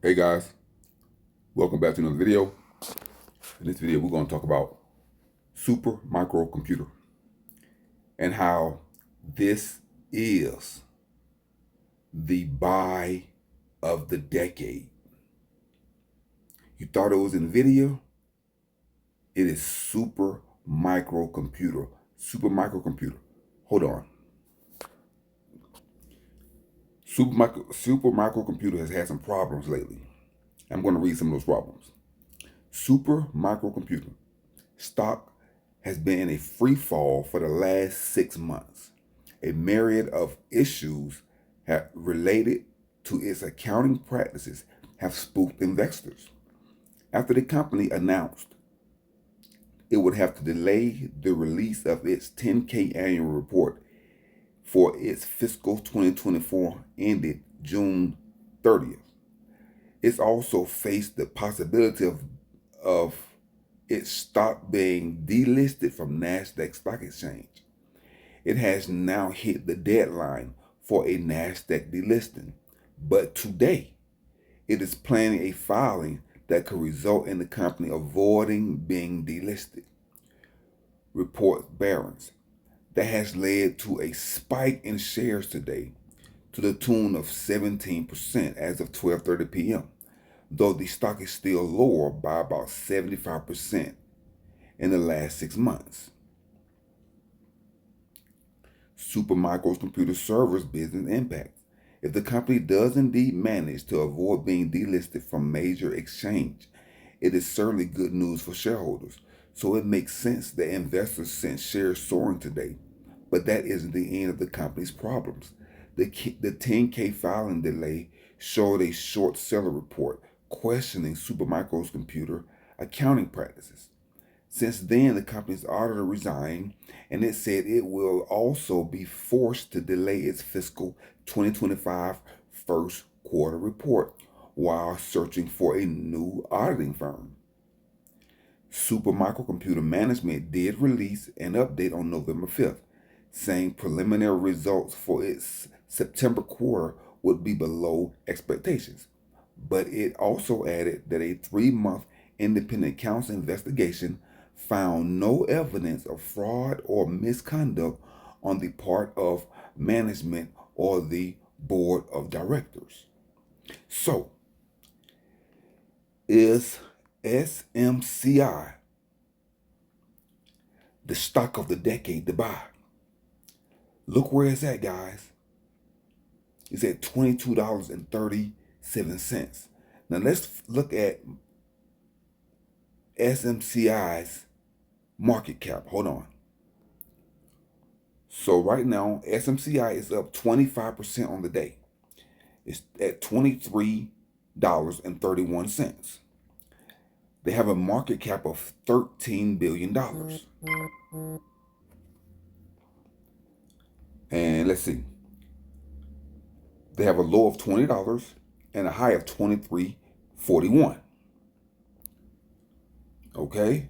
Hey guys, welcome back to another video. In this video, we're going to talk about super microcomputer and how this is the buy of the decade. You thought it was NVIDIA? It is super microcomputer. Super microcomputer. Hold on. Super microcomputer has had some problems lately. I'm going to read some of those problems. Super microcomputer stock has been in a free fall for the last 6 months. A myriad of issues related to its accounting practices have spooked investors. After the company announced it would have to delay the release of its 10K annual report for its fiscal 2024 ended June 30th. It's also faced the possibility of its stock being delisted from Nasdaq Stock Exchange. It has now hit the deadline for a Nasdaq delisting, but today it is planning a filing that could result in the company avoiding being delisted, reports Barron's. That has led to a spike in shares today to the tune of 17% as of 12:30 p.m., though the stock is still lower by about 75% in the last 6 months. Supermicro's computer servers business impact. If the company does indeed manage to avoid being delisted from major exchange, it is certainly good news for shareholders. So it makes sense that investors sent shares soaring today. But that isn't the end of the company's problems. The 10K filing delay showed a short seller report questioning Supermicro's computer accounting practices. Since then, the company's auditor resigned, and it said it will also be forced to delay its fiscal 2025 first quarter report while searching for a new auditing firm. Supermicro Management did release an update on November 5th, saying preliminary results for its September quarter would be below expectations. But it also added that a 3-month independent counsel investigation found no evidence of fraud or misconduct on the part of management or the board of directors. So, is SMCI the stock of the decade to buy? Look where it's at, guys. It's at $22.37. Now let's look at SMCI's market cap. Hold on. So right now, SMCI is up 25% on the day. It's at $23.31. They have a market cap of $13 billion. And let's see. They have a low of $20 and a high of $23.41. Okay?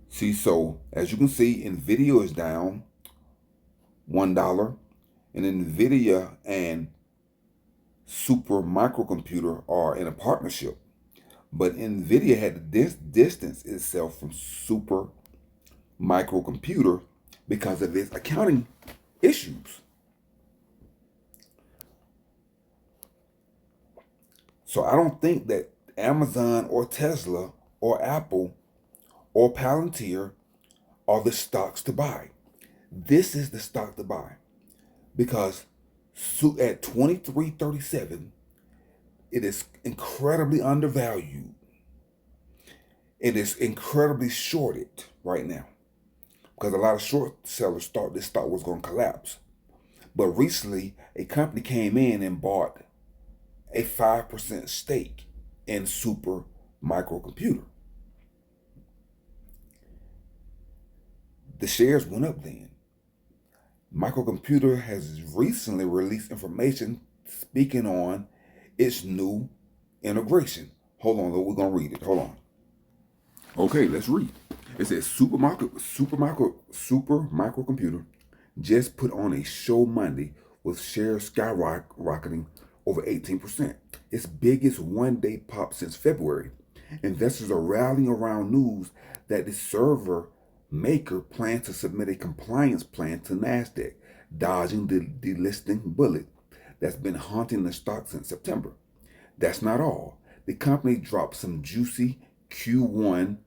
See, so as you can see, NVIDIA is down $1, and NVIDIA and Super Microcomputer are in a partnership. But NVIDIA had to distance itself from Super Microcomputer because of its accounting issues. So I don't think that Amazon or Tesla or Apple or Palantir are the stocks to buy. This is the stock to buy because at $23.37, it is incredibly undervalued. It is incredibly shorted right now because a lot of short sellers thought this stock was going to collapse. But recently, a company came in and bought a 5% stake in Super Microcomputer. The shares went up then. Microcomputer has recently released information speaking on its new integration. Hold on, though, we're going to read it. Hold on. Okay, let's read. It says Super Microcomputer just put on a show Monday with shares skyrocketing over 18%, its biggest one-day pop since February. Investors are rallying around news that the server maker plans to submit a compliance plan to Nasdaq, dodging the delisting bullet that's been haunting the stock since September. That's not all. The company dropped some juicy Q1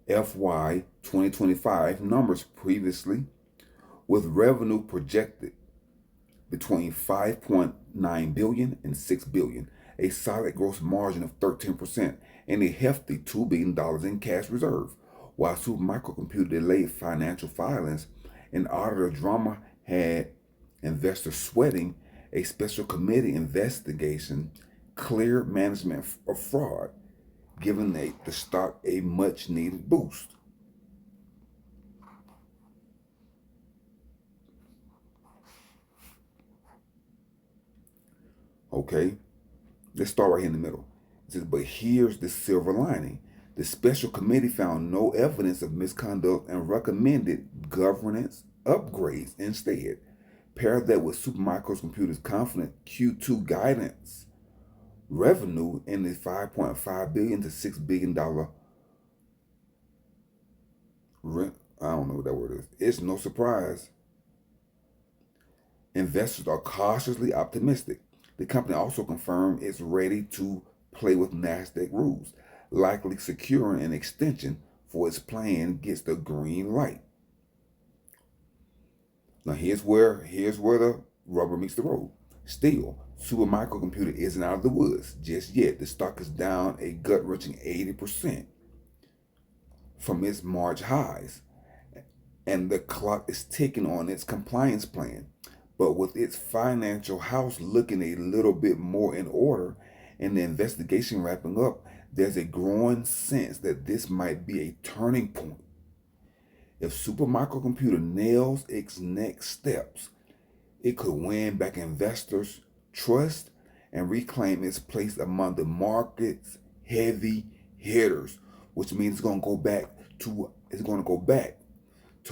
FY 2025 numbers previously, with revenue projected between 5.9 billion and 6 billion, a solid gross margin of 13%, and a hefty $2 billion in cash reserve. While Supermicro Computer delayed financial filings and auditor drama had investors sweating, a special committee investigation cleared management of fraud, giving the stock a much needed boost. Okay, let's start right here in the middle. It says, but here's the silver lining. The special committee found no evidence of misconduct and recommended governance upgrades instead. Pair that with Supermicro Computer's confident Q2 guidance, revenue in the $5.5 billion to $6 billion I don't know what that word is. It's no surprise. Investors are cautiously optimistic. The company also confirmed it's ready to play with Nasdaq rules, likely securing an extension for its plan gets the green light. Now here's where the rubber meets the road. Still, Supermicro Computer isn't out of the woods just yet. The stock is down a gut-wrenching 80% from its March highs, and the clock is ticking on its compliance plan. But with its financial house looking a little bit more in order and the investigation wrapping up, there's a growing sense that this might be a turning point. If Supermicro Computer nails its next steps, it could win back investors' trust and reclaim its place among the market's heavy hitters, which means it's going to go back to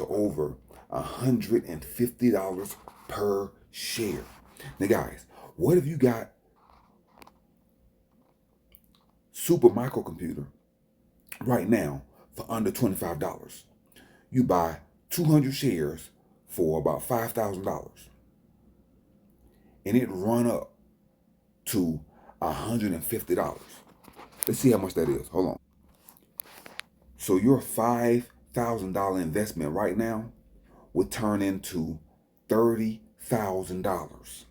over $150 per share. Now guys, what if you got Supermicro Computer right now for under $25? You buy 200 shares for about $5,000, and it run up to $150. Let's see how much that is. Hold on. So your $5,000 investment right now would turn into $30,000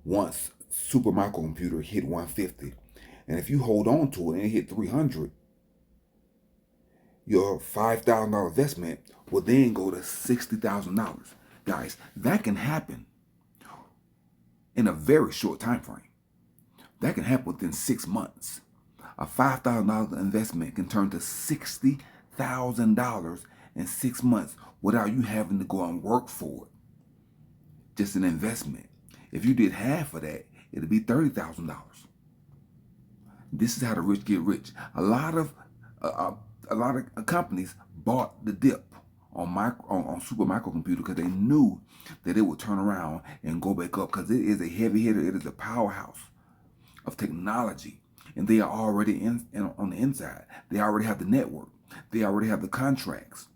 once Supermicro Computer hit 150. And if you hold on to it and it hit 300, your $5,000 investment will then go to $60,000. Guys, that can happen in a very short time frame. That can happen within 6 months. A $5,000 investment can turn to $60,000 in 6 months without you having to go and work for it. Just an investment. If you did half of that, it'd be $30,000. This is how the rich get rich. A lot of companies bought the dip on Supermicro Computer because they knew that it would turn around and go back up, because it is a heavy hitter. It is a powerhouse of technology, and they are already on the inside. They already have the network. They already have the contracts.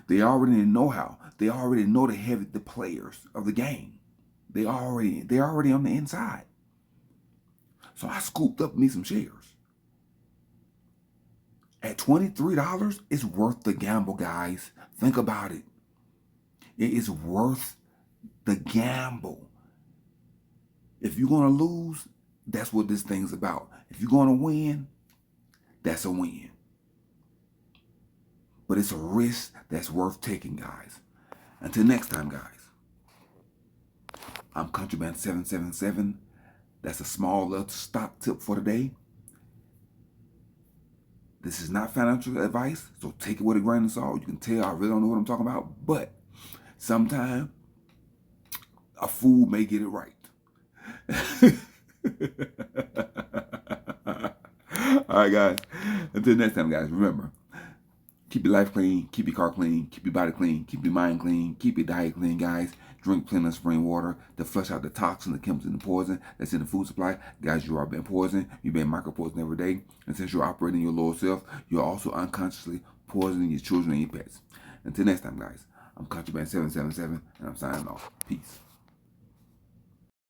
They already know how. They already know the players of the game. They're already on the inside. So I scooped up me some shares. At $23, it's worth the gamble, guys. Think about it. It is worth the gamble. If you're going to lose, that's what this thing's about. If you're going to win, that's a win. But it's a risk that's worth taking, guys. Until next time, guys. I'm Countryman 777. That's a small little stock tip for today. This is not financial advice, so take it with a grain of salt. You can tell I really don't know what I'm talking about, but sometimes a fool may get it right. All right, guys. Until next time, guys, remember, Keep your life clean, keep your car clean, keep your body clean, keep your mind clean, keep your diet clean, guys. Drink plenty of spring water to flush out the toxins, the chemicals, and the poison that's in the food supply. Guys, you are being poisoned. You're being micro-poisoned every day. And since you're operating your lower self, you're also unconsciously poisoning your children and your pets. Until next time, guys, I'm CountryMan777, and I'm signing off. Peace.